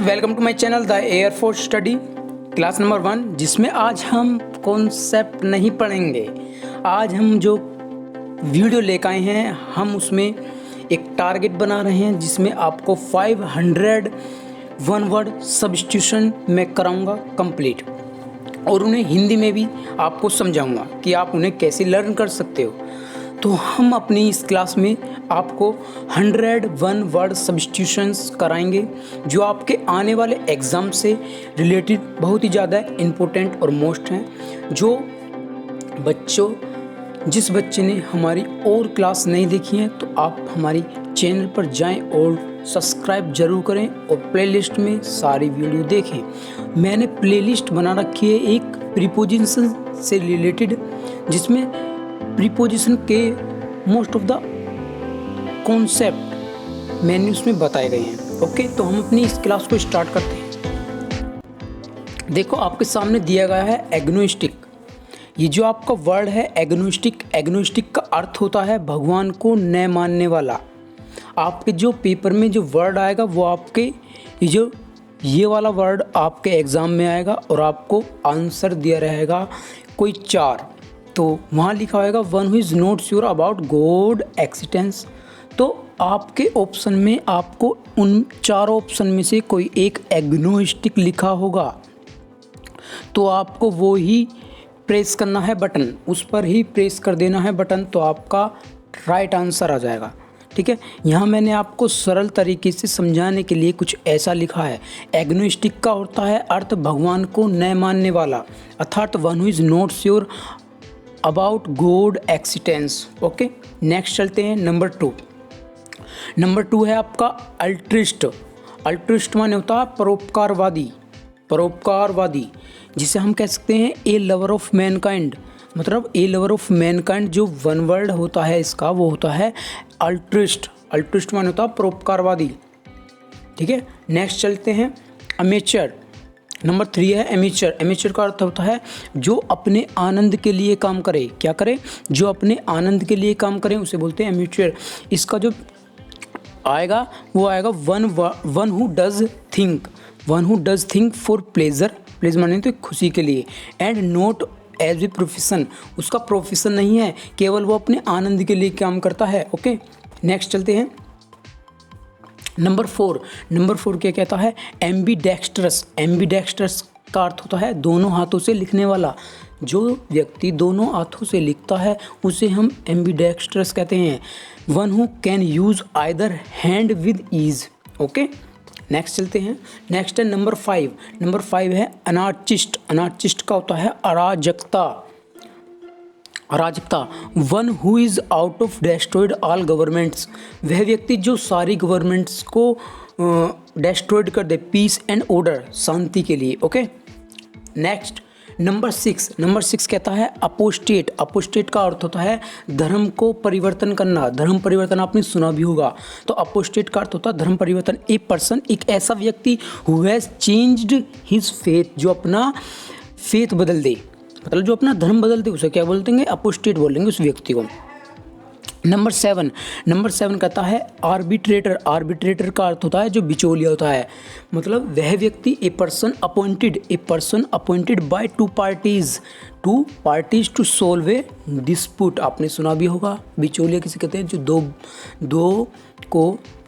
Welcome to my channel the airforce study class number 1, जिसमें आज हम कॉन्सेप्ट नहीं पढ़ेंगे। आज हम जो वीडियो लेकर आए हैं हम उसमें एक टारगेट बना रहे हैं जिसमें आपको 500 वन वर्ड सब्स्टिट्यूशन मैं कराऊंगा कंप्लीट, और उन्हें हिंदी में भी आपको समझाऊंगा कि आप उन्हें कैसे लर्न कर सकते हो। तो हम अपनी इस क्लास में आपको 100 वन वर्ड सब्स्टिट्यूशंस कराएंगे जो आपके आने वाले एग्ज़ाम से रिलेटेड बहुत ही ज़्यादा इम्पोर्टेंट और मोस्ट हैं। जो जिस बच्चे ने हमारी और क्लास नहीं देखी है तो आप हमारी चैनल पर जाएं और सब्सक्राइब जरूर करें और प्लेलिस्ट में सारी वीडियो देखें। मैंने प्लेलिस्ट बना रखी है एक प्रीपोजिशन से रिलेटेड, जिसमें प्रीपोजिशन के मोस्ट ऑफ द कॉन्सेप्ट मैंने उसमें बताए गए हैं। ओके, तो हम अपनी इस क्लास को स्टार्ट करते हैं। देखो, आपके सामने दिया गया है एग्नोस्टिक। ये जो आपका वर्ड है एग्नोस्टिक, एग्नोस्टिक का अर्थ होता है भगवान को न मानने वाला। आपके जो पेपर में जो वर्ड आएगा वो आपके ये वाला वर्ड आपके एग्ज़ाम में आएगा और आपको आंसर दिया रहेगा कोई 4। तो वहाँ लिखा होगा one who is not sure about God existence. तो आपके ऑप्शन में आपको उन 4 ऑप्शन में से कोई एक एग्नोस्टिक लिखा होगा, तो आपको वो ही प्रेस करना है बटन, उस पर ही प्रेस कर देना है बटन, तो आपका राइट आंसर आ जाएगा। ठीक है, यहाँ मैंने आपको सरल तरीके से समझाने के लिए कुछ ऐसा लिखा है। एग्नोस्टिक का होता है अर्थ भगवान को न मानने वाला, अर्थात one who is not sure about God existence. Okay, next चलते हैं नंबर 2 है आपका अल्ट्रिस्ट। अल्ट्रिस्ट माने होता है परोपकारवादी, जिसे हम कह सकते हैं ए लवर ऑफ मैनकाइंड। मतलब ए लवर ऑफ मैनकाइंड जो वन वर्ड होता है इसका वो होता है अल्ट्रिस्ट। अल्ट्रिस्ट माने होता है परोपकारवादी। ठीक है, नेक्स्ट चलते हैं अमेचर। नंबर 3 है एमेचर। एमेचर का अर्थ होता है जो अपने आनंद के लिए काम करे। क्या करे? जो अपने आनंद के लिए काम करे उसे बोलते हैं एमेचर। इसका जो आएगा वो आएगा one who does think for pleasure माने तो खुशी के लिए, and not as a profession. उसका प्रोफेशन नहीं है, केवल वो अपने आनंद के लिए काम करता है। ओके, नेक्स्ट चलते हैं नंबर 4 क्या कहता है? एम्बीडेक्स्ट्रस। एम्बीडेक्स्ट्रस का अर्थ होता है दोनों हाथों से लिखने वाला। जो व्यक्ति दोनों हाथों से लिखता है उसे हम एम्बीडेक्स्ट्रस कहते हैं। One who can use either hand with ease. Okay, next चलते हैं। नेक्स्ट है नंबर 5 है अनार्चिस्ट। अनार्चिस्ट का होता है अराजकता। One who is out of destroyed all governments. वह व्यक्ति जो सारी गवर्नमेंट्स को डेस्ट्रॉयड कर दे, पीस एंड ऑर्डर, शांति के लिए। ओके, नेक्स्ट नंबर 6 कहता है अपोस्टेट। अपोस्टेट का अर्थ होता है धर्म को परिवर्तन करना। धर्म परिवर्तन आपने सुना भी होगा, तो अपोस्टेट का अर्थ होता है धर्म परिवर्तन। ए पर्सन, एक ऐसा व्यक्ति who has changed his faith, जो अपना फेथ बदल दे, मतलब जो अपना धर्म बदल दे उसे क्या बोलते अपोस्टेट बोलेंगे उस व्यक्ति को। नंबर 7 कहता है आर्बिट्रेटर। आर्बिट्रेटर का अर्थ होता है जो बिचौलिया होता है। मतलब वह व्यक्ति a person appointed by two parties to solve a dispute. आपने सुना भी होगा, बिचौलिया किसे कहते हैं? जो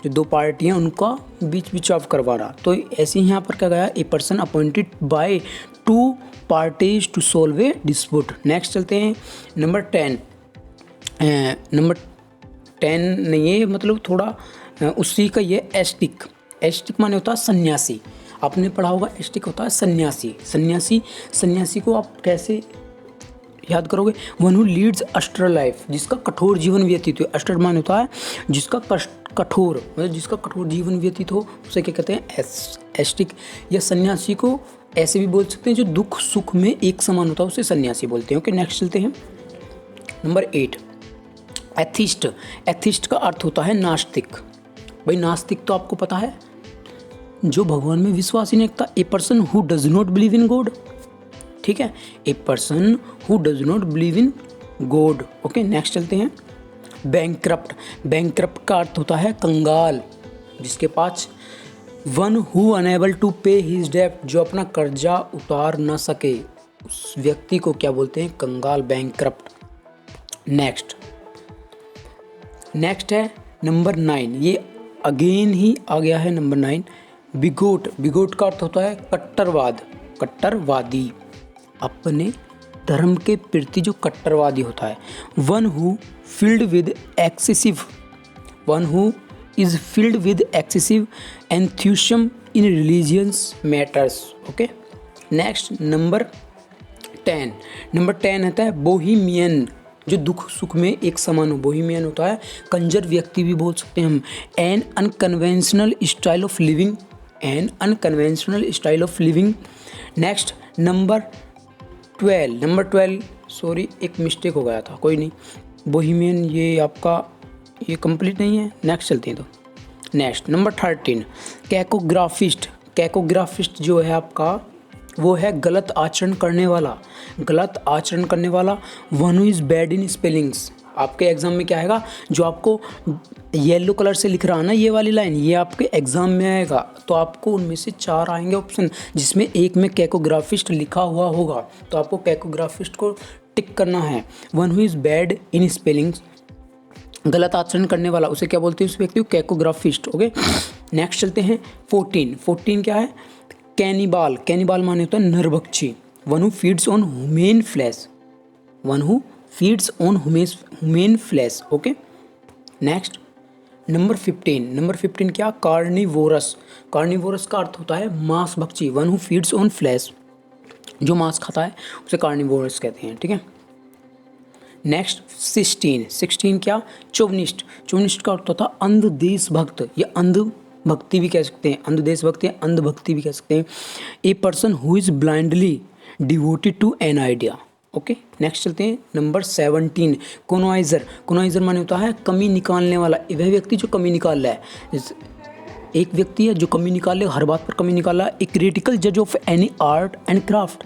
दो पार्टियां उनका बीच बिचाव करवाना। तो ऐसे ही यहाँ पर क्या गया? A person appointed by two parties to solve a dispute. Next चलते हैं नंबर 10 नहीं है, मतलब थोड़ा उसी का ये एस्टिक माने होता है सन्यासी। आपने पढ़ा होगा एस्टिक होता है सन्यासी को आप कैसे याद करोगे? One who Leeds Aster life, जिसका कठोर जीवन व्यतीत हो। अस्टर माने होता है जिसका कठोर, मतलब जिसका कठोर जीवन व्यतीत हो उसे क्या कहते हैं? एस्टिक। या सन्यासी को ऐसे भी बोल सकते हैं जो दुख सुख में एक समान होता है, उसे सन्यासी बोलते हैं। ओके, नेक्स्ट चलते हैं नंबर 8 एथिस्ट। एथिस्ट का अर्थ होता है नास्तिक। भाई नास्तिक तो आपको पता है, जो भगवान में विश्वास ही नहीं रखता। ए person who does not believe in God. ठीक है, ए person who does not believe in God. Okay, next चलते हैं बैंकक्रप्ट। बैंकक्रप्ट का अर्थ होता है कंगाल, जिसके पास one who enable to pay his date, जो अपना कर्जा उतार ना सके उस व्यक्ति को क्या बोलते हैं, कंगाल, बैंकक्रप्ट। नेक्स्ट है नंबर 9, ये अगेन ही आ गया है नंबर 9, बिगोट। बिगोट का अर्थ होता है कट्टरवाद, कट्टरवादी, अपने धर्म के प्रति जो कट्टरवादी होता है। One who is filled with excessive enthusiasm in religious matters. Okay, next number 10 आता है बोहिमियन, जो दुख सुख में एक समान हो। बोहिमियन होता है कंजर व्यक्ति भी बोल सकते हैं हम। An unconventional style of living. Next number 12, sorry एक मिस्टेक हो गया था, कोई नहीं। बोहिमियन ये आपका ये कंप्लीट नहीं है, नेक्स्ट चलते हैं। तो नेक्स्ट नंबर 13, कैकोग्राफिस्ट जो है आपका वो है गलत आचरण करने वाला। One who is bad in spellings. आपके एग्जाम में क्या आएगा, जो आपको येलो कलर से लिख रहा है ना ये वाली लाइन, ये आपके एग्जाम में आएगा। तो आपको उनमें से 4 आएंगे ऑप्शन, जिसमें एक में कैकोग्राफिस्ट लिखा हुआ होगा, तो आपको कैकोग्राफिस्ट को टिक करना है। One who is bad in spellings, गलत आचरण करने वाला, उसे क्या बोलते हैं उस व्यक्ति को, कैकोग्राफिस्ट। ओके, नेक्स्ट चलते हैं 14 क्या है, कैनिबाल माने होता है नरभक्षी। One who feeds on human flesh. Okay, next number 15 क्या, कार्निवोरस का अर्थ होता है मांस भक्षी। One who feeds on flesh, जो मांस खाता है उसे कार्निवोरस कहते हैं। ठीक है, नेक्स्ट 16 क्या, चौवनिस्ट का अर्थ होता है अंध देशभक्त या अंधभक्ति भी कह सकते हैं, अंध देशभक्ति या अंधभक्ति भी कह सकते हैं। A person who is blindly devoted to an idea. Okay, next चलते हैं नंबर 17, कोनाइजर माने होता है कमी निकालने वाला। वह व्यक्ति जो कमी निकाल रहा है, एक व्यक्ति है जो कमी निकाल ले, हर बात पर कमी निकाला। ए क्रिटिकल जज of any art and craft.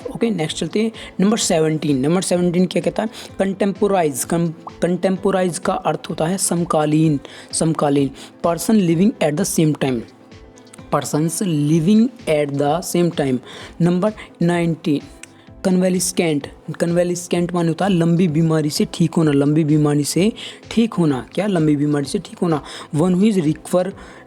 Okay, next चलते हैं नंबर 17 क्या कहता है, कंटेम्पोराइज का अर्थ होता है समकालीन। Persons living at the same time. Number 19, convalescent माने होता है लंबी बीमारी से ठीक होना। One who is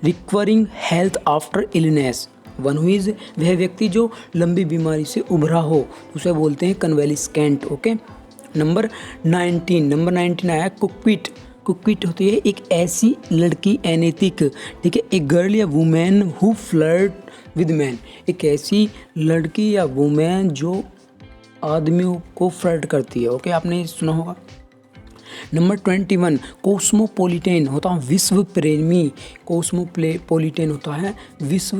recovering health after illness. वह व्यक्ति जो लंबी बीमारी से उभरा हो उसे बोलते हैं कन्वेलिस्केंट। ओके, नंबर 19 आया कुकविट होती है एक ऐसी लड़की अनैतिक, ठीक है, एक गर्ल या women who flirt with man, एक ऐसी लड़की या वुमेन जो आदमियों को फ्लर्ट करती है। ओके, आपने सुना होगा। नंबर 21, कोस्मोपोलिटन होता है विश्व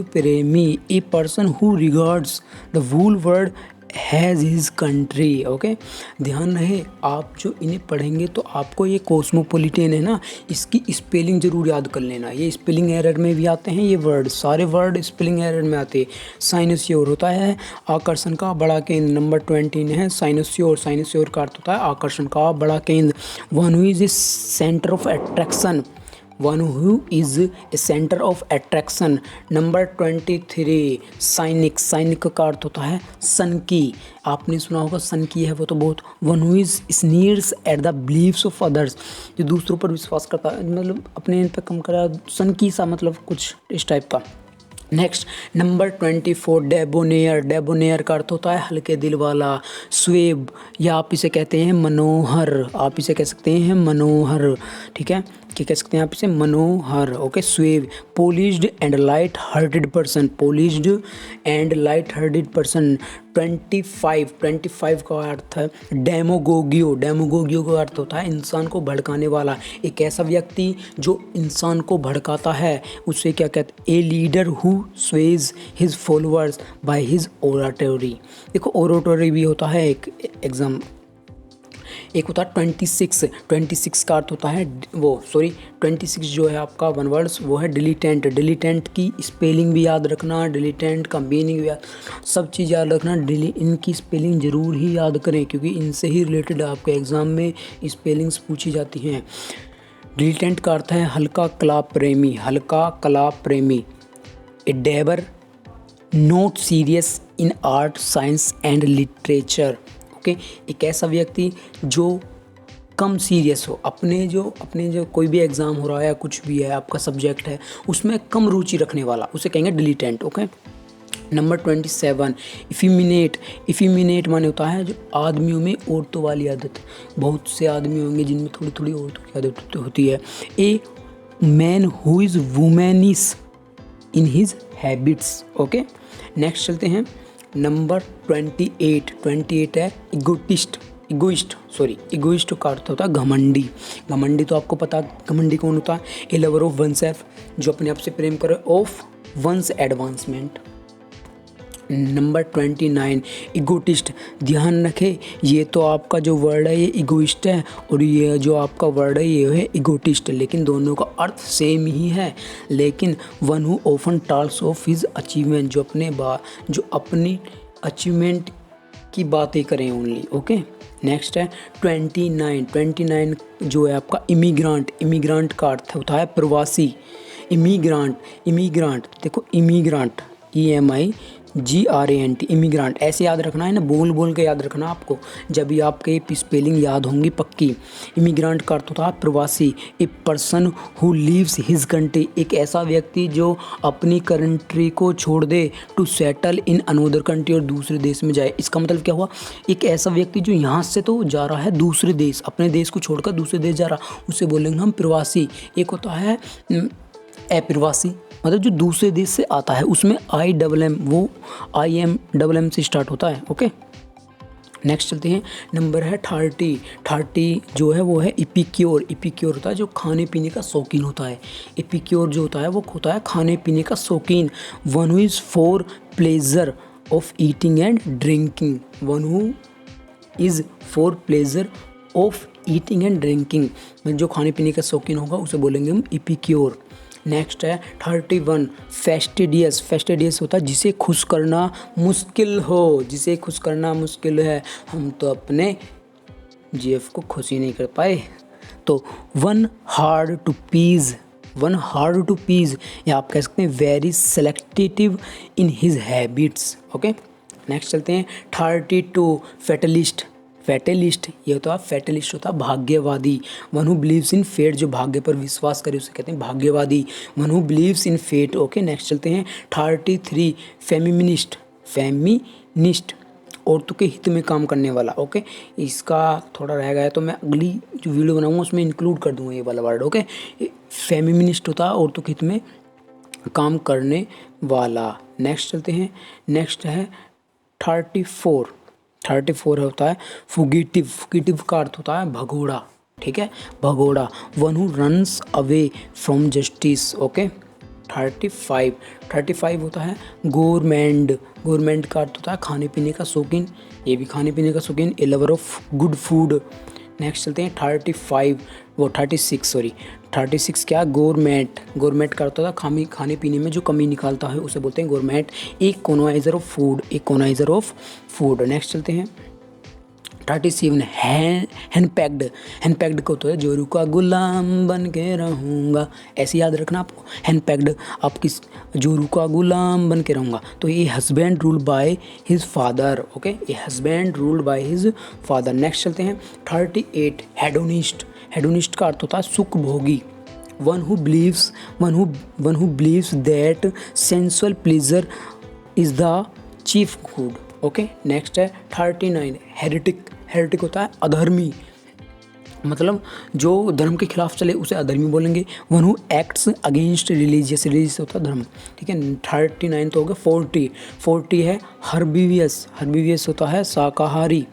प्रेमी। A person who regards the whole world has his country. Okay, ध्यान रहे आप जो इन्हें पढ़ेंगे तो आपको ये कोस्मोपोलिटन है ना, इसकी स्पेलिंग जरूर याद कर लेना। ये स्पेलिंग एरर में भी आते हैं, ये वर्ड सारे वर्ड स्पेलिंग एरर में आते हैं। साइनोसियोर होता है आकर्षण का बड़ा केंद्र। नंबर 20 है साइनोसियोर का अर्थ होता है आकर्षण का बड़ा केंद्र। One who is a centre of attraction. Number 23, सैनिक का अर्थ होता है सनकी। आपने सुना होगा सनकी है वो तो बहुत। One who is sneers at the beliefs of others, जो दूसरों पर विश्वास करता है, मतलब अपने इन पर कम करा, सनकी सा मतलब कुछ इस टाइप का। नेक्स्ट नंबर 24, डेबोनेयर का अर्थ होता है हल्के दिल वाला। स्वेब या आप इसे कहते हैं मनोहर, ठीक है, क्या कह सकते हैं आप इसे, मनोहर। Okay, suave polished and light hearted person. 25 का अर्थ है डेमोगोगियो का अर्थ होता है इंसान को भड़काने वाला। एक ऐसा व्यक्ति जो इंसान को भड़काता है उसे क्या कहते हैं, a leader who sways his followers by his oratory. देखो ओराटरी भी होता है एक एग्जाम, एक होता है 26 का अर्थ होता है 26 जो है आपका वन वर्ड्स वो है डिलीटेंट की स्पेलिंग भी याद रखना, डिलीटेंट का मीनिंग भी सब चीज़ याद रखना। इनकी स्पेलिंग ज़रूर ही याद करें क्योंकि इनसे ही रिलेटेड आपके एग्ज़ाम में स्पेलिंग्स पूछी जाती हैं। डिलीटेंट का अर्थ है हल्का कला प्रेमी, हल्का कला प्रेमी। A dabbler not serious in art science and literature. Okay, एक ऐसा व्यक्ति जो कम सीरियस हो, अपने जो कोई भी एग्ज़ाम हो रहा है या कुछ भी है आपका सब्जेक्ट है उसमें कम रुचि रखने वाला, उसे कहेंगे डिलीटेंट। Okay, number 27 इफिमिनेट। इफिमिनेट माने होता है जो आदमियों में औरतों वाली आदत। बहुत से आदमी होंगे जिनमें थोड़ी थोड़ी औरतों की आदत होती है। A man who is womanish in his habits. Okay, next चलते हैं नंबर 28। 28 है इगोटिस्ट। इगोइस्ट का अर्थ होता है घमंडी। घमंडी तो आपको पता, घमंडी कौन होता है? ए लवर ऑफ वन सेल्फ, जो अपने आप से प्रेम करे, of once advancement. Number 29 egotist. ध्यान रखें, ये तो आपका जो वर्ड है ये इगोइस्ट है और ये जो आपका वर्ड है ये है इगोटिस्ट, लेकिन दोनों का अर्थ सेम ही है। लेकिन one who often talks of his achievement, जो अपनी अचीवमेंट की बातें करें ओनली। ओके, नेक्स्ट है 29। 29 जो है आपका इमिग्रांट। इमिग्रांट का अर्थ होता है प्रवासी। इमिग्रांट देखो, इमिग्रांट EMIGRANT, इमिग्रांट ऐसे याद रखना है ना, बोल के याद रखना आपको, जब भी आपके स्पेलिंग याद होंगी पक्की। इमिग्रांट का अर्थ होता है प्रवासी। A person who leaves his country, एक ऐसा व्यक्ति जो अपनी कंट्री को छोड़ दे, to settle in another country, और दूसरे देश में जाए। इसका मतलब क्या हुआ? एक ऐसा व्यक्ति जो यहाँ से तो जा रहा है दूसरे देश, अपने देश को छोड़कर दूसरे देश जा रहा, उसे बोलेंगे हम प्रवासी। एक होता है अप्रवासी, मतलब जो दूसरे देश से आता है, उसमें IMM वो IMM से स्टार्ट होता है। ओके, नेक्स्ट चलते हैं, नंबर है 30। 30 जो है वो है इपिक्योर। इपिक्योर होता है जो खाने पीने का शौकीन होता है। इपिक्योर जो होता है वो होता है खाने पीने का शौकीन। One who is for pleasure of eating and drinking. One who is for pleasure of eating and drinking, जो खाने पीने का शौकीन होगा उसे बोलेंगे हम इपिक्योर। नेक्स्ट है 31 फेस्टिडियस। फेस्टिडियस होता है जिसे खुश करना मुश्किल हो, जिसे खुश करना मुश्किल है। हम तो अपने GF को खुश ही नहीं कर पाए। तो वन हार्ड टू पीज, या आप कह सकते हैं very selective in his habits. Okay, next चलते हैं 32 फैटलिस्ट। ये होता है फैटलिस्ट होता है भाग्यवादी। One who believes in fate, जो भाग्य पर विश्वास करे उसे कहते हैं भाग्यवादी। One who believes in fate. Okay, next चलते हैं 33 फेमिनिस्ट, औरतों के हित में काम करने वाला। ओके, इसका थोड़ा रह गया तो मैं अगली जो वीडियो बनाऊंगा उसमें इंक्लूड कर दूंगा ये वाला वर्ड। ओके, फेमिनिस्ट होता है औरतों के हित में काम करने वाला। नेक्स्ट चलते हैं, नेक्स्ट है 34 होता है फुगिटिव। फुगिटिव का अर्थ होता है भगोड़ा। ठीक है, भगोड़ा। One who runs away from justice. Okay, 35 होता है गोरमेंट। गोरमेंट का अर्थ होता है खाने पीने का शौकीन, ये भी खाने पीने का शौकीन। A lover of good food. Next चलते हैं 36 क्या? गोरमेट। गोरमेट का अर्थ होता है खाने पीने में जो कमी निकालता है उसे बोलते हैं gourmet. Connoisseur of food. Next चलते हैं 37 हैंडपैक्ड। हैंडपैक्ड को तो है जोरू का गुलाम बन के रहूँगा, ऐसे याद रखना आपको। हैंडपैक्ड, आप किस जोरू का गुलाम बन के रहूँगा। तो ये husband ruled by his father. Okay, ये husband ruled by his father. Next चलते हैं 38 हेडोनिस्ट। हेडोनिस्ट का अर्थ होता है सुख भोगी। One who believes that sensual pleasure is the chief good. Okay, next है 39 हेरेटिक। हेरेटिक होता है अधर्मी, मतलब जो धर्म के खिलाफ चले उसे अधर्मी बोलेंगे। One who acts against religious होता है धर्म। ठीक है, 39 तो हो गया। 40 है हर्बिवियस। हर्बिवियस होता है शाकाहारी।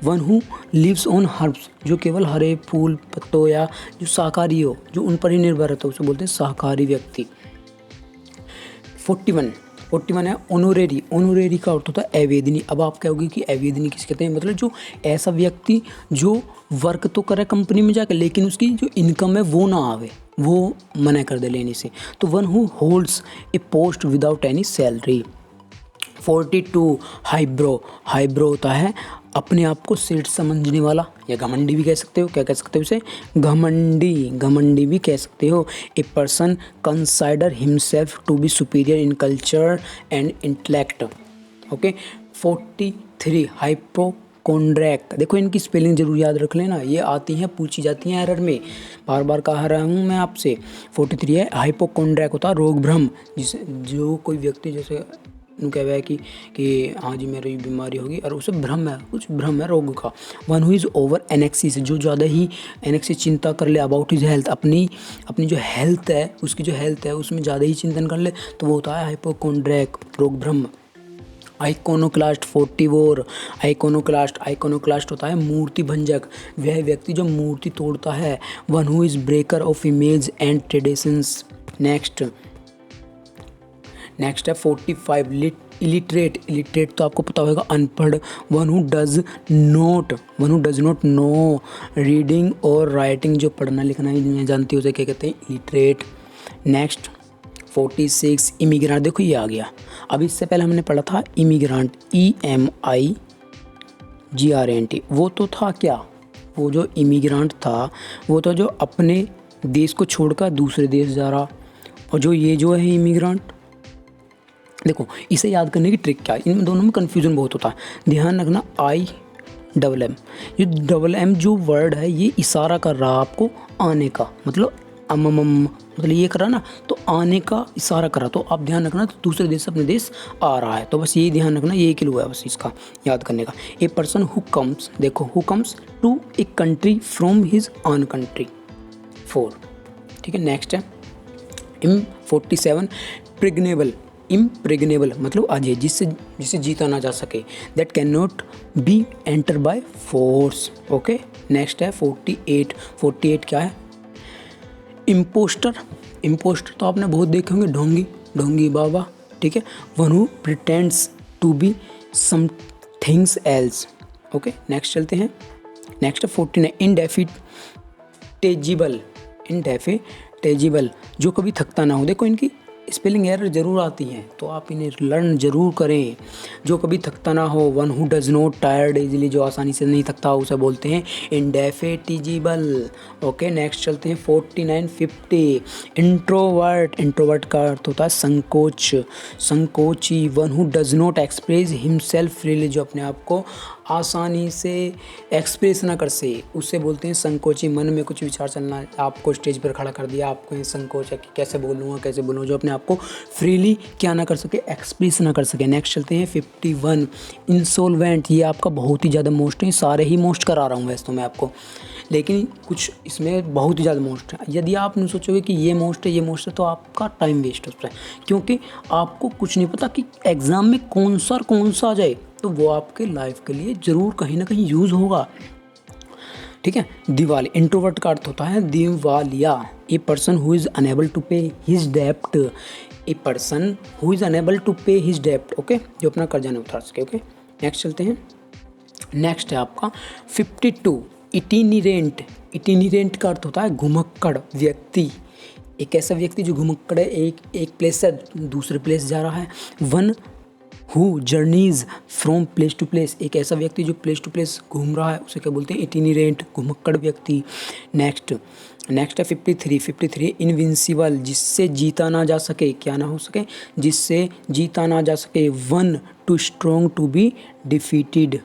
One who lives on herbs, जो केवल हरे फूल पत्तों या जो शाकाहारी हो, जो उन पर ही निर्भर रहता है उसे बोलते हैं शाकाहारी व्यक्ति। 41 है ऑनोरेरी। ऑनोरेरी का अर्थ होता है अवेदनी। अब आप कहोगे कि अवेदनी किस कहते हैं? मतलब जो ऐसा व्यक्ति जो वर्क तो करे कंपनी में जाकर, लेकिन उसकी जो इनकम है वो ना आवे, वो मना कर दे लेने से। तो one who holds A post without any salary. 42 हाईब्रो। हाईब्रो होता है अपने आप को श्रेष्ठ समझने वाला, या घमंडी भी कह सकते हो। क्या कह सकते हो उसे? घमंडी, घमंडी भी कह सकते हो। A person consider himself to be superior in culture and intellect. Okay. 43 hypochondriac. देखो इनकी स्पेलिंग जरूर याद रख लेना, ये आती हैं, पूछी जाती हैं एरर में, बार बार कह रहा हूँ मैं आपसे। 43 है हाइपोकोंड्रैक, होता है रोग भ्रम, जिसे जो कोई व्यक्ति जैसे कह रहा है कि हाँ जी मेरी बीमारी होगी और उसे भ्रम है, कुछ भ्रम है रोग का। वन हु इज़ ओवर एनेक्सिस, जो ज़्यादा ही एनेक्सिस चिंता कर ले अबाउट हिज हेल्थ, अपनी जो हेल्थ है, उसकी जो हेल्थ है उसमें ज़्यादा ही चिंतन कर ले, तो वो होता है हाइपोकोंड्रैक, रोग भ्रम। आइकोनोक्लास्ट 44, आइकोनोक्लास्ट होता है मूर्ति भंजक, वह व्यक्ति जो मूर्ति तोड़ता है। One who is breaker of image and traditions. Next है 45 इलिटरेट तो आपको पता होगा अनपढ़। One who does not know reading और राइटिंग, जो पढ़ना लिखना ही नहीं जानती उसे क्या कहते हैं? इलिटरेट। Next 46 immigrant. देखो ये आ गया, अब इससे पहले हमने पढ़ा था इमिग्रेंट, EMIGRANT। वो तो था क्या? वो जो इमिग्रेंट था वो तो जो अपने देश को छोड़कर दूसरे देश जा रहा, और जो ये जो है इमिग्रेंट, देखो इसे याद करने की ट्रिक क्या है, इन दोनों में कन्फ्यूजन बहुत होता है। ध्यान रखना IMM, ये MM जो वर्ड है ये इशारा कर रहा है आपको आने का, मतलब मतलब ये करा ना, तो आने का इशारा करा, तो आप ध्यान रखना तो दूसरे देश से अपने देश आ रहा है, तो बस ये ध्यान रखना, ये क्लू है बस इसका याद करने का। ए पर्सन हु कम्स, देखो who comes to a country from his own country. 4, ठीक है। नेक्स्ट है 47 इम्प्रेग्नेबल, मतलब अजय, जिससे जीता ना जा सके। That can not B enter by force. Okay. Next है 48 क्या है? इम्पोस्टर तो आपने बहुत देखे होंगे, ढोंगी बाबा, ठीक है। One who pretends to be some things else. Okay. Next चलते हैं। नेक्स्ट है 49 इंडेफिटेजिबल, जो कभी थकता ना हो। देखो इनकी स्पेलिंग एरर जरूर आती हैं, तो आप इन्हें लर्न जरूर करें। जो कभी थकता ना हो, one who does not tired easily, जो आसानी से नहीं थकता उसे बोलते हैं इंडेफिटिजिबल। ओके। नेक्स्ट चलते हैं 49 50 इंट्रोवर्ट का अर्थ होता है संकोची। One who does not express himself freely, जो अपने आप को आसानी से एक्सप्रेस ना कर सके उसे बोलते हैं संकोची। मन में कुछ विचार चलना, आपको स्टेज पर खड़ा कर दिया, आपको संकोच है कि कैसे बोलूँ, जो अपने आप को फ्रीली क्या ना कर सके, एक्सप्रेस ना कर सके। नेक्स्ट चलते हैं 51 इंसोल्वेंट। ये आपका बहुत ही ज़्यादा मोस्ट है, सारे ही मोस्ट करा रहा हूँ वैसे तो मैं आपको, लेकिन कुछ इसमें बहुत ही ज़्यादा मोस्ट है। यदि आप नहीं सोचोगे कि ये मोस्ट है तो आपका टाइम वेस्ट होता है, क्योंकि आपको कुछ नहीं पता कि एग्ज़ाम में कौन सा आ जाए, तो वो आपके लाइफ के लिए ज़रूर कहीं ना कहीं यूज़ होगा, ठीक है। दिवाली, इंट्रोवर्ट का अर्थ होता है दिवालिया। A person who is unable to pay his डेप्ट, ओके, जो अपना कर्जा नहीं उतार सके। ओके। नेक्स्ट चलते हैं। नेक्स्ट है आपका 52 इटिनिरेंट का अर्थ होता है घुमक्कड़ व्यक्ति। एक ऐसा व्यक्ति जो घुमक्कड़ है, एक प्लेस से दूसरे प्लेस जा रहा है। One who journeys from place to place, एक ऐसा व्यक्ति जो प्लेस टू प्लेस घूम रहा है उसे क्या बोलते हैं? इटिनिरेंट, घुमक्कड़ व्यक्ति। नेक्स्ट है 53 इनविंसिबल, जिससे जीता ना जा सके, क्या ना हो सके, जिससे जीता ना जा सके। One too strong to be defeated.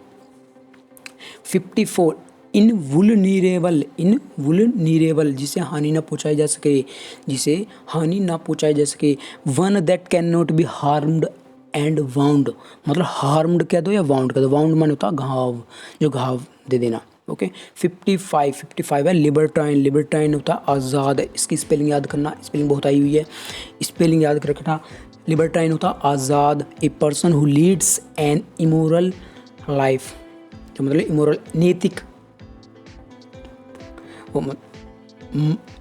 54 invulnerable, जिसे हानि ना पहुंचाई जा सके, one that can not be harmed and wound, मतलब हार्म्ड कह दो या वाउंड कह दो, वाउंड माने होता घाव, जो घाव दे देना। ओके। 55 है लिबर्टाइन होता है आज़ाद। इसकी स्पेलिंग याद करना, स्पेलिंग बहुत आई हुई है, स्पेलिंग याद कर रखना। लिबर्टाइन होता आज़ाद। A person who leads an immoral life, तो मतलब इमोरल, नैतिक।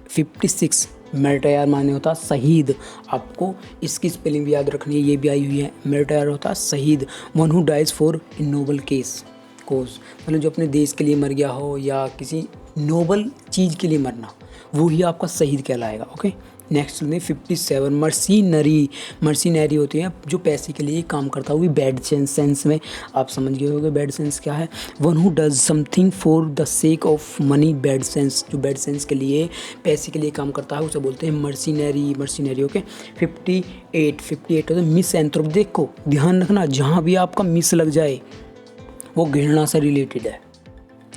56 मेरिटायर माने होता शहीद। आपको इसकी स्पेलिंग भी याद रखनी है, ये भी आई हुई है। मेरिटायर होता शहीद। One who dies for a noble cause, मतलब जो अपने देश के लिए मर गया हो या किसी नोबल चीज़ के लिए मरना, वो ही आपका शहीद कहलाएगा। ओके, नेक्स्ट चलते हैं 57 मर्सीनरी। मर्सीनरी होती है जो पैसे के लिए काम करता है, वो भी बैड सेंस में। आप समझ गए होंगे बैड सेंस क्या है। One who does something for the sake of money, bad sense, जो बैड सेंस के लिए पैसे के लिए काम करता है उसे बोलते हैं मर्सीनरी। मर्सीनरी। ओके, 58 होता है मिसएंथ्रोप। देखो ध्यान रखना, जहाँ भी आपका मिस लग जाए वो घृणा से रिलेटेड है,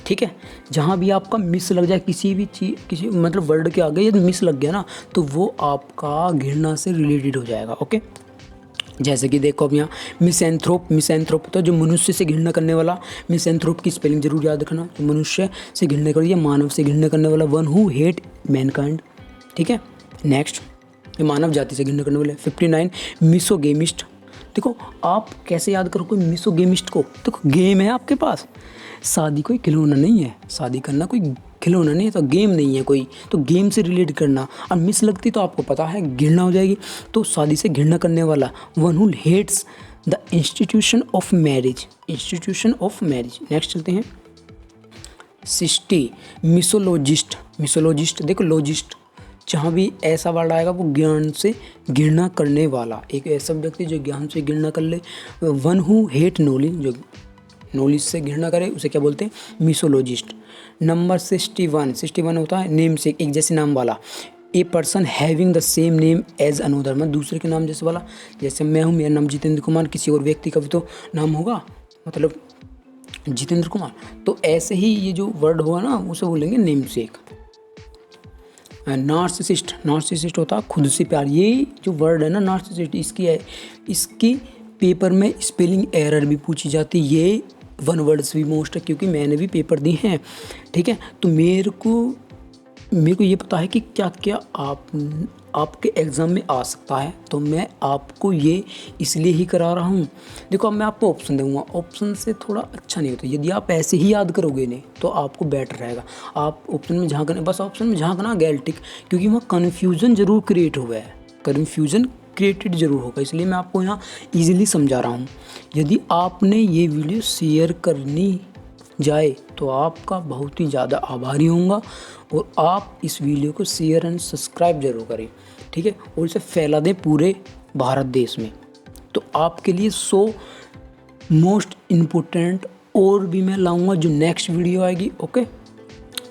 ठीक है। जहाँ भी आपका मिस लग जाए किसी भी चीज़, किसी मतलब वर्ड के आगे यदि मिस लग गया ना तो वो आपका घृणा से रिलेटेड हो जाएगा। ओके, जैसे कि देखो अब यहाँ मिसएंथ्रोप होता है जो मनुष्य से घृणा करने वाला। मिसएंथ्रोप की स्पेलिंग जरूर याद रखना, जो मनुष्य से घृणा कर, या मानव से घृणा करने वाला। वन हु हेट मैनकाइंड, ठीक है। नेक्स्ट, ये मानव जाति से घृणा करने वाले। 59 मिसोगेमिस्ट। देखो आप कैसे याद करो कोई मिसोगेमिस्ट को। देखो गेम है आपके पास, शादी कोई खिलौना नहीं है, शादी करना कोई खिलौना नहीं है, तो गेम नहीं है कोई, तो गेम से रिलेट करना। और मिस लगती तो आपको पता है घृणा हो जाएगी, तो शादी से घृणा करने वाला। One who hates the institution of marriage, institution of marriage. Next चलते हैं 60 मिसोलॉजिस्ट। देखो लॉजिस्ट, जहाँ भी ऐसा वर्ड आएगा वो ज्ञान से घृणा करने वाला, एक ऐसा व्यक्ति जो ज्ञान से घृणा कर ले। वन हु हेट नॉलेज, जो नॉलेज से घृणा करे उसे क्या बोलते हैं, मिसोलॉजिस्ट। नंबर 61 होता है नेम से, एक जैसे नाम वाला। A person having the same name as another, मतलब दूसरे के नाम जैसे वाला। जैसे मैं हूँ, मेरा नाम जितेंद्र कुमार, किसी और व्यक्ति का भी तो नाम होगा, मतलब जितेंद्र कुमार। तो ऐसे ही ये जो वर्ड होगा ना उसे बोलेंगे नेम सेक। नार्सिसिस्ट होता है खुद से प्यार। ये जो वर्ड है ना नार्सिसिस्ट, इसकी पेपर में स्पेलिंग एरर भी पूछी जाती है। ये वन वर्ड्स भी मोस्ट है, क्योंकि मैंने भी पेपर दिए हैं, ठीक है। तो मेरे को ये पता है कि क्या क्या आपके एग्ज़ाम में आ सकता है, तो मैं आपको ये इसलिए ही करा रहा हूँ। देखो अब मैं आपको ऑप्शन दूंगा, ऑप्शन से थोड़ा अच्छा नहीं होता। यदि आप ऐसे ही याद करोगे नहीं तो आपको बेटर रहेगा। आप ऑप्शन में झांकना, बस ऑप्शन में झांकना गैल्टिक, क्योंकि वहाँ कन्फ्यूज़न ज़रूर क्रिएट हुआ है, कन्फ्यूज़न क्रिएटेड ज़रूर होगा, इसलिए मैं आपको यहाँ ईजिली समझा रहा हूँ। यदि आपने ये वीडियो शेयर करनी जाए तो आपका बहुत ही ज़्यादा आभारी होऊंगा, और आप इस वीडियो को शेयर एंड सब्सक्राइब जरूर करें, ठीक है, और इसे फैला दें पूरे भारत देश में। तो आपके लिए 100 मोस्ट इम्पोर्टेंट और भी मैं लाऊंगा जो नेक्स्ट वीडियो आएगी। ओके,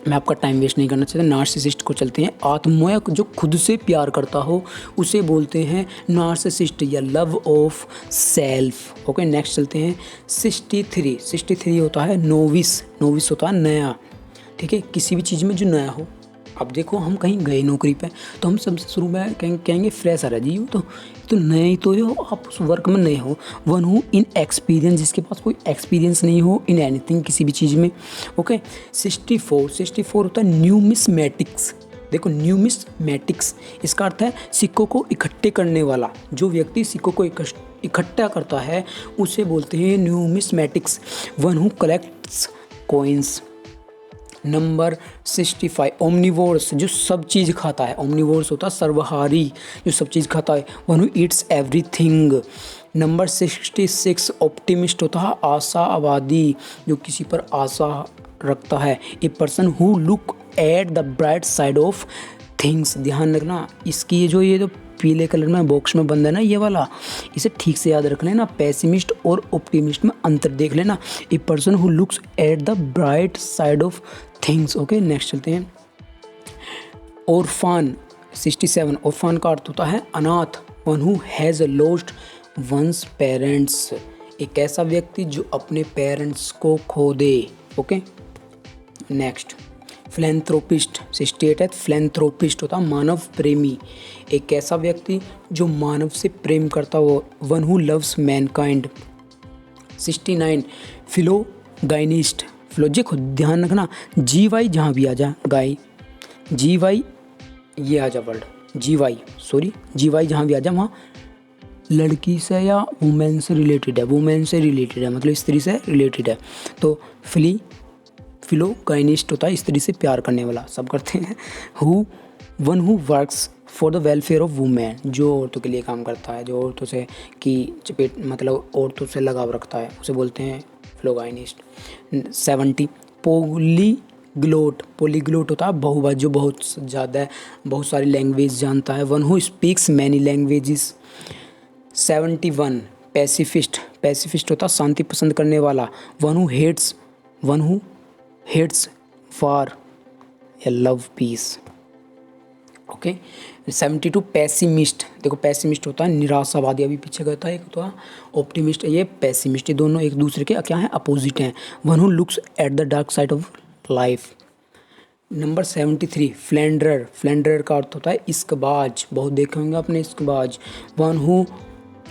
मैं आपका टाइम वेस्ट नहीं करना चाहता। नार्सिसिस्ट को चलते हैं। आत्मोयक, जो खुद से प्यार करता हो उसे बोलते हैं नार्सिसिस्ट या love of self. Okay, next चलते हैं 63 होता है नोविस होता है नया, ठीक है, किसी भी चीज़ में जो नया हो। अब देखो हम कहीं गए नौकरी पे तो हम सबसे शुरू में कहेंगे फ्रेशर है जी, तो नए ही तो हो, आप उस वर्क में नए हो। वन हु इन एक्सपीरियंस, जिसके पास कोई एक्सपीरियंस नहीं हो इन एनीथिंग, किसी भी चीज़ में। ओके, 64 होता है न्यूमिस्मेटिक्स। देखो न्यूमिस्मेटिक्स, इसका अर्थ है सिक्कों को इकट्ठे करने वाला। जो व्यक्ति सिक्कों को इकट्ठा करता है उसे बोलते हैं numismatics. One who collects coins. Number 65 omnivores, जो सब चीज़ खाता है। ओमनिवोर्स होता है सर्वहारी, जो सब चीज़ खाता है। One who Yeats everything. Number 66 optimist होता है आशावादी, जो किसी पर आशा रखता है। ए person who look at the bright side of things. ध्यान रखना, इसकी ये जो पीले कलर में बॉक्स में बंद है ना ये वाला, इसे ठीक से याद रख लेना। पैसिमिस्ट और ऑप्टिमिस्ट में अंतर देख लेना। ए person who looks at the bright side of things. Okay, next चलते हैं ऑर्फन। 67 ऑर्फन का अर्थ होता है अनाथ। One who has lost one's parents, एक ऐसा व्यक्ति जो अपने पेरेंट्स को खो दे। Okay, next philanthropist. 68 है फिलैंथ्रोपिस्ट होता मानव प्रेमी, एक ऐसा व्यक्ति जो मानव से प्रेम करता हो। One who loves Mankind. 69 फिलोगाइनिस्ट। देखो ध्यान रखना, GY जहाँ भी आ जा, गाय GY ये आ जा वर्ड, GY जहाँ भी आ जा वहाँ लड़की से या वुमेन से रिलेटेड है, मतलब स्त्री से रिलेटेड है। तो फिलोगाइनिस्ट होता है स्त्री से प्यार करने वाला, सब करते हैं। One who works for the welfare of women, जो औरतों के लिए काम करता है, जो औरतों से की चपेट मतलब औरतों से लगाव रखता है, उसे बोलते हैं फिलोगाइनिस्ट। 70 पॉलीग्लोट, पॉलीग्लोट होता है बहुभाषी, जो बहुत ज़्यादा बहुत सारी लैंग्वेज जानता है। One who speaks many languages. 71 pacifist, pacifist होता है शांति पसंद करने वाला। वन हु हेट्स वार या लव पीस। ओके। 72 पैसिमिस्ट, देखो पैसिमिस्ट होता है निराशावादी, अभी पीछे गया था। एक होता है ऑप्टिमिस्ट, ये पैसिमिस्ट, ये दोनों एक दूसरे के क्या हैं, अपोजिट हैं। One who looks at the dark side of life. Number 73 philanderer, philanderer का अर्थ होता है इश्कबाज, बहुत देखे होंगे आपने इश्कबाज। One who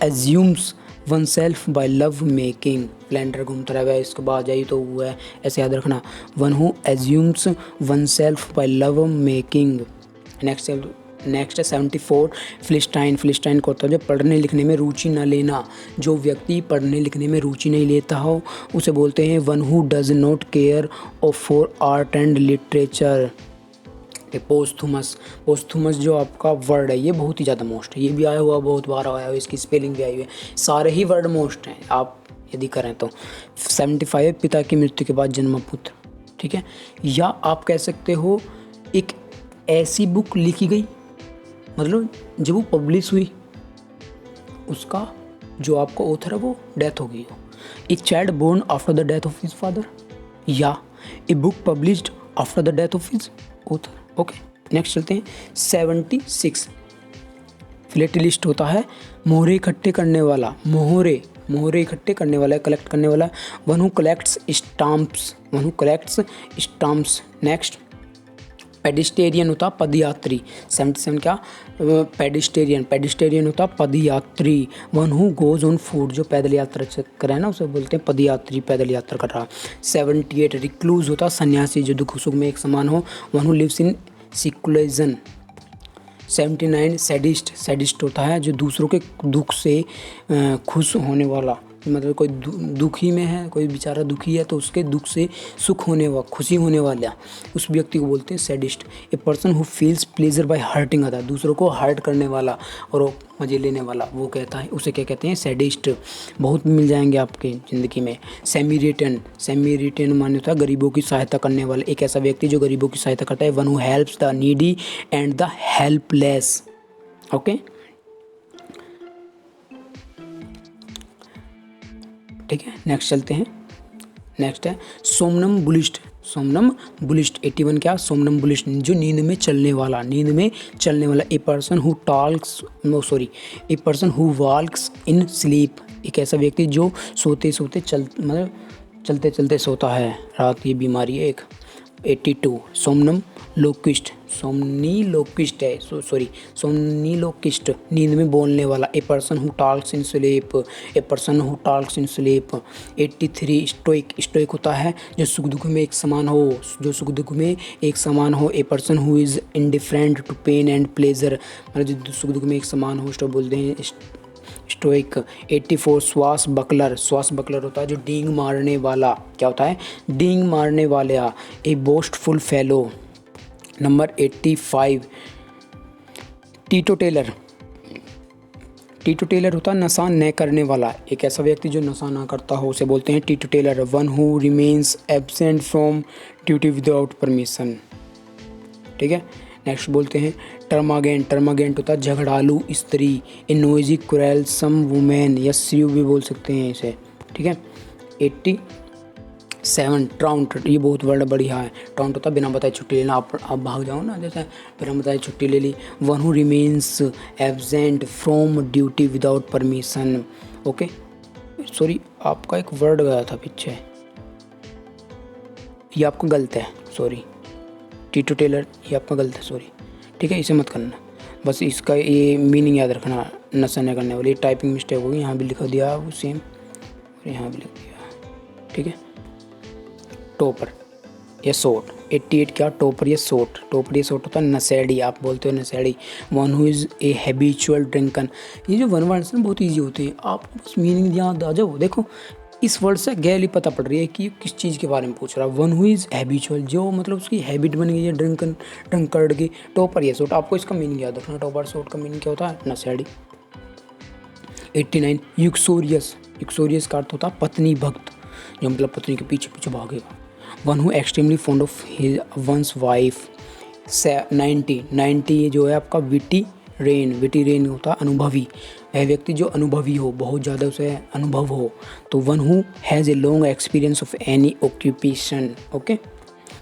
assumes oneself by love making, philander घूमता रहा है इश्कबाज, यही तो हुआ है, ऐसे याद रखना। One who assumes oneself by love making. Next है 74 फिलिस्टाइन, फिलिस्टाइन को होता है जो पढ़ने लिखने में रुचि न लेना, जो व्यक्ति पढ़ने लिखने में रुचि नहीं लेता हो उसे बोलते हैं one who does not care for art and literature. Posthumous, posthumous जो आपका वर्ड है ये बहुत ही ज़्यादा मोस्ट है, ये भी आया हुआ बहुत बार आया हुआ, इसकी स्पेलिंग भी आई हुई है, सारे ही वर्ड मोस्ट हैं आप यदि करें तो। 75 पिता की मृत्यु के बाद जन्मा पुत्र, ठीक है। या आप कह सकते हो एक ऐसी बुक लिखी गई, मतलब जब वो पब्लिश हुई उसका जो आपका ऑथर है वो डेथ हो गई हो। A child born after the death of his father, या a book published after the death of his author. Okay, next चलते हैं 76 फिलेटलिस्ट होता है मोहरे इकट्ठे करने वाला, मोहरे इकट्ठे करने वाला, कलेक्ट करने वाला। One who collects stamps, one who collects stamps. Next pedestrian होता पदयात्री। 77 क्या, पेडिस्टेरियन, पेडिस्टेरियन होता पदयात्री। One who goes on foot, जो पैदल यात्रा कर रहा है ना उसे बोलते हैं पदयात्री, पैदल यात्रा कर रहा। 78 रिक्लूज होता सन्यासी, जो दुख सुख में एक समान हो। One who lives in seclusion. 79 sadist, sadist होता है जो दूसरों के दुख से खुश होने वाला, मतलब कोई दुखी में है, कोई बेचारा दुखी है तो उसके दुख से सुख होने वाला, खुशी होने वाला, उस व्यक्ति को बोलते हैं sadist. A person who feels pleasure by hurting other, दूसरों को हर्ट करने वाला और वो मज़े लेने वाला, वो कहता है उसे क्या कहते हैं, सैडिस्ट। बहुत मिल जाएंगे आपके ज़िंदगी में। सेमीरिटन, सेमीरिटन माने होता है गरीबों की सहायता करने वाला, एक ऐसा व्यक्ति जो गरीबों की सहायता करता है। One who helps the needy and the helpless. Okay, ठीक है, नेक्स्ट चलते हैं। नेक्स्ट है सोमनम्बुलिस्ट, सोमनम्बुलिस्ट 81 क्या, सोमनम्बुलिस्ट जो नींद में चलने वाला, नींद में चलने वाला। A person who talks, no sorry, a person who walks in sleep, एक ऐसा व्यक्ति जो सोते सोते मतलब चलते चलते सोता है रात, ये बीमारी है एक। 82 सोमनम्बुलिस्ट, सोमनीलोक्विस्ट है, सॉरी सोमनीलोक्विस्ट, नींद में बोलने वाला। A person who talks in sleep, A person who talks in sleep. 83 stoic, stoic होता है जो सुख दुख में एक समान हो, जो सुख दुख में एक समान हो। A person who is indifferent to pain and pleasure, मतलब जो सुख दुख में एक समान हो उसको बोलते हैं स्टोइक। 84 श्वास बकलर, श्वास बकलर होता है जो डींग मारने वाला, क्या होता है, डींग मारने वाला। A boastful fellow. Number 85 teetotaller, teetotaller होता है नशा न करने वाला, एक ऐसा व्यक्ति जो नशा ना करता हो उसे बोलते हैं teetotaler. One who remains absent from duty without permission, ठीक है। नेक्स्ट बोलते हैं टर्मागेंट, टर्मागेंट होता है झगड़ालू स्त्री। ए नोइजी क्रूएलसम वुमेन, या स्यू भी बोल सकते हैं इसे, ठीक है। 87 ट्राउंट, ये बहुत वर्ड बढ़िया है। ट्राउंट होता है बिना बताए छुट्टी लेना, आप भाग जाओ ना, जैसे बिना बताए छुट्टी ले ली। One who remains absent from duty without permission. Okay, sorry आपका एक वर्ड गया था पीछे, ये आपका गलत है, सॉरी टीटो टेलर, ये आपका गलत है, सॉरी, ठीक है, इसे मत करना, बस इसका ये मीनिंग याद रखना, नशा नहीं करने वाली। टाइपिंग मिस्टेक होगी, यहाँ भी लिखा दिया वो सेम और यहाँ भी लिख दिया, ठीक है। टॉपर या सोट, 88 क्या, टॉपर या सोट, टॉपर या सोट होता है नशेड़ी, आप बोलते हो नशेड़ी। One who is a habitual drunken, ये जो वन वर्ड्स हैं बहुत ईजी होते हैं, आपको बस मीनिंग याद आ जाओ। देखो इस वर्ड से गहरी पता पड़ रही है कि किस चीज़ के बारे में पूछ रहा है। वन हु इज़ हैबिचुअल, जो मतलब उसकी हैबिट बन गई है ड्रिंकन, ड्रंकर्ड की। टॉपर या सोट, आपको इसका मीनिंग याद रखना, टॉपर सोट का मीनिंग क्या होता है, नशेड़ी। 89 यूक्सोरियस, यूक्सोरियस का अर्थ होता है पत्नी भक्त, जो मतलब पत्नी के पीछे पीछे भागेगा। One who extremely fond of his one's wife. 90 ये जो है आपका विटी रेन होता है अनुभवी, वह व्यक्ति जो अनुभवी हो, बहुत ज़्यादा उसे अनुभव हो। तो one who has a long experience of any occupation, okay,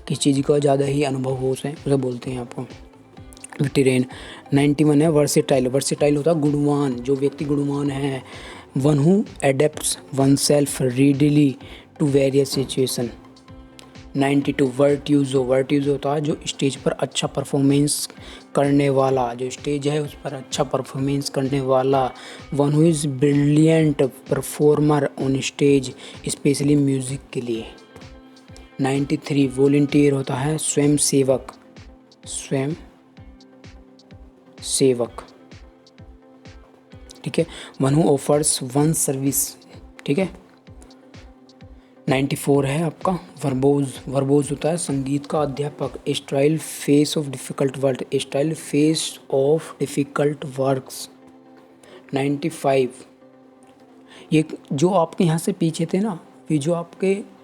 किस चीज़ का ज़्यादा ही अनुभव हो उसे बोलते हैं आपको विटी रेन। 91 है वर्सेटाइल होता है गुणवान, जो व्यक्ति गुणवान है। One who adapts one self readily to various situation. 92 virtuoso होता है जो स्टेज पर अच्छा परफॉर्मेंस करने वाला, जो स्टेज है उस पर अच्छा परफॉर्मेंस करने वाला। One who is brilliant performer on stage specially music के लिए। 93 वॉलंटियर होता है स्वयं सेवक, ठीक है। One who offers one service, ठीक है। 94 है आपका वर्बोज होता है संगीत का अध्यापक। Style face of difficult works. 95 ये जो आपके यहाँ से पीछे थे ना, ये जो आपके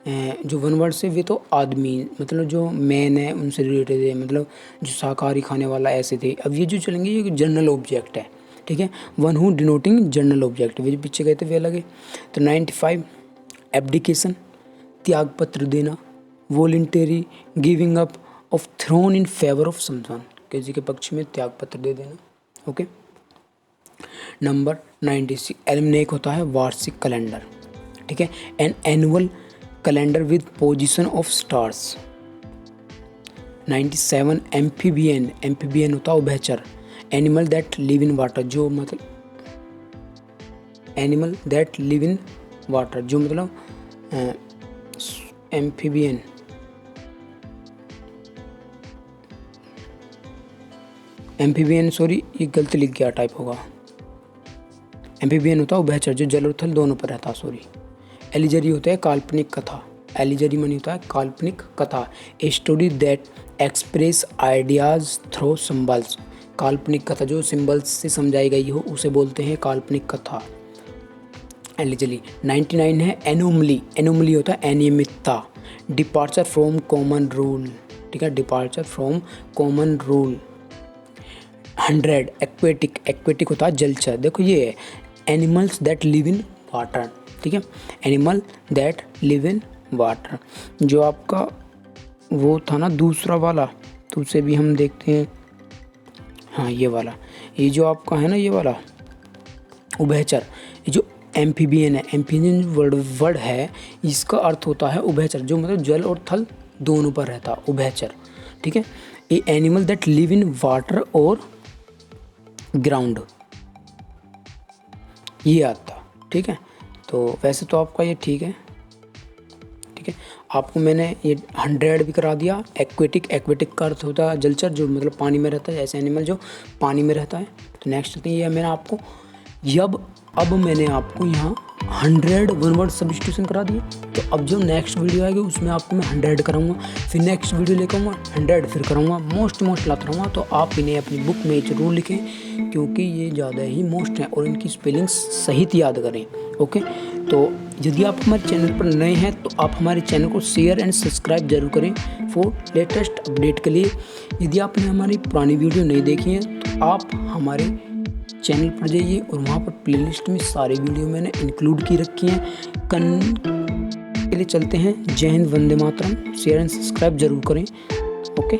जो वन वर्ड से, वे तो आदमी मतलब जो मैन है उनसे रिलेटेड है, मतलब जो शाकाहारी खाने वाला ऐसे थे। अब ये जो चलेंगे ये जनरल ऑब्जेक्ट है, ठीक है। One who denoting general object, वे जो पीछे गए थे वे अलग है। तो 95 एब्डिकेशन त्याग पत्र देना। Voluntary giving up of throne in favour of someone, किसी के पक्ष में त्याग पत्र दे देना, ओके। नंबर 96 एल्मनेक होता है वार्षिक कैलेंडर, ठीक है। An annual calendar with position of stars. 97 amphibian होता है उभयचर। Animal that live in water, जो मतलब animal that live in water, जो मतलब एम्फीबियन सॉरी ये गलती लिख गया, टाइप होगा। एम्फीबियन होता है उभयचर जो जल और थल दोनों पर रहता, सॉरी। एलिजरी होता है काल्पनिक कथा। एलिजरी मनी होता है काल्पनिक कथा। A story that express ideas through symbols, काल्पनिक कथा जो सिंबल्स से समझाई गई हो उसे बोलते हैं काल्पनिक कथा। एलिजरी। 99 है एनोमली होता है अनियमितता। डिपार्चर फ्रॉम कॉमन रूल, ठीक है, departure from common rule. 100 aquatic होता है जलचर। देखो ये है animals that live in water, ठीक है, animal that live in water. जो आपका वो था ना दूसरा वाला, तो उसे भी हम देखते हैं। हाँ ये वाला, ये जो आपका है ना ये वाला उभयचर, ये जो एम्फीबियन है, एम्फीबियन वर्ड है, इसका अर्थ होता है उभयचर, जो मतलब जल और थल दोनों पर रहता, उभयचर, ठीक है। A animal that live in water और ग्राउंड, ये आता, ठीक है। तो वैसे तो आपका ये ठीक है, ठीक है। आपको मैंने ये 100 भी करा दिया। एक्वेटिक का अर्थ होता है जलचर, जो मतलब पानी में रहता है, ऐसे एनिमल जो पानी में रहता है। तो नेक्स्ट ये मैंने आपको अब मैंने आपको यहाँ 100 वन वर्ड सब्स्टिट्यूशन करा दिए। तो अब जो नेक्स्ट वीडियो आएगी उसमें आपको मैं 100 कराऊंगा, फिर नेक्स्ट वीडियो लेकर आऊँगा 100 फिर कराऊंगा, मोस्ट लाता रहूँगा। तो आप इन्हें अपनी बुक में ज़रूर लिखें, क्योंकि ये ज़्यादा ही मोस्ट हैं और इनकी स्पेलिंग्स सहित याद करें, ओके। तो यदि आप हमारे चैनल पर नए हैं तो आप हमारे चैनल को शेयर एंड सब्सक्राइब जरूर करें फॉर लेटेस्ट अपडेट के लिए। यदि आपने हमारी पुरानी वीडियो नहीं देखी है तो आप हमारे चैनल पर जाइए और वहाँ पर प्लेलिस्ट में सारी वीडियो मैंने इंक्लूड की रखी हैं। के लिए चलते हैं। जय Hind, Vande Mataram. Share and subscribe जरूर करें, ओके।